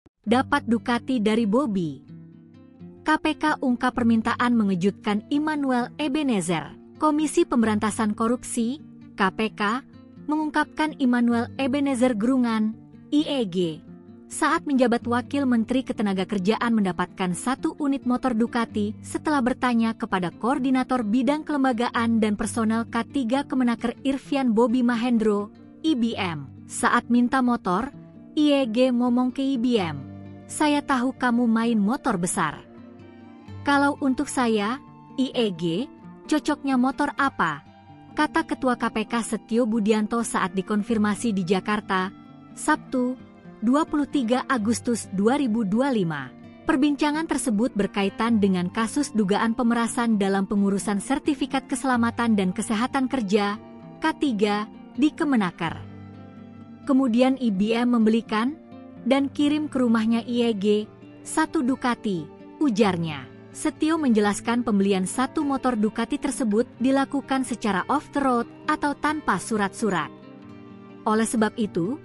Dapat Ducati dari Bobby. KPK ungkap permintaan mengejutkan Immanuel Ebenezer. Komisi Pemberantasan Korupsi, KPK, mengungkapkan Immanuel Ebenezer Grungan, IEG, saat menjabat Wakil Menteri Ketenagakerjaan mendapatkan 1 unit motor Ducati setelah bertanya kepada Koordinator Bidang Kelembagaan dan Personel K3 Kemenaker Irfan Bobby Mahendro, IBM. Saat minta motor, IEG ngomong ke IBM, "Saya tahu kamu main motor besar. Kalau untuk saya, IEG, cocoknya motor apa?" Kata Ketua KPK Setio Budianto saat dikonfirmasi di Jakarta, Sabtu, 23 Agustus 2025. Perbincangan tersebut berkaitan dengan kasus dugaan pemerasan dalam pengurusan sertifikat keselamatan dan kesehatan kerja, K3, di Kemenaker. Kemudian IBM membelikan dan kirim ke rumahnya IEG 1 Ducati, ujarnya. Setio menjelaskan pembelian 1 motor Ducati tersebut dilakukan secara off the road atau tanpa surat-surat. Oleh sebab itu,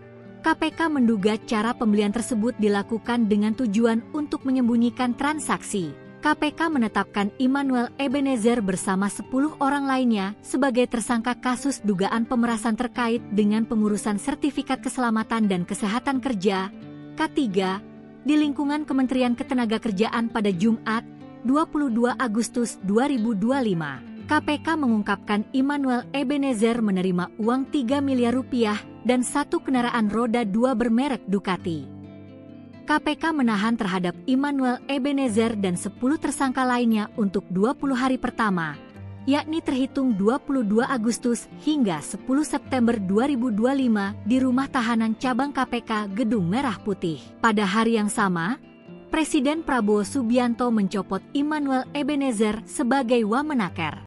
KPK menduga cara pembelian tersebut dilakukan dengan tujuan untuk menyembunyikan transaksi. KPK menetapkan Immanuel Ebenezer bersama 10 orang lainnya sebagai tersangka kasus dugaan pemerasan terkait dengan pengurusan sertifikat keselamatan dan kesehatan kerja, K3, di lingkungan Kementerian Ketenagakerjaan pada Jumat, 22 Agustus 2025. KPK mengungkapkan Immanuel Ebenezer menerima uang 3 miliar rupiah dan 1 kendaraan roda 2 bermerek Ducati. KPK menahan terhadap Immanuel Ebenezer dan 10 tersangka lainnya untuk 20 hari pertama, yakni terhitung 22 Agustus hingga 10 September 2025 di Rumah Tahanan Cabang KPK Gedung Merah Putih. Pada hari yang sama, Presiden Prabowo Subianto mencopot Immanuel Ebenezer sebagai Wamenaker.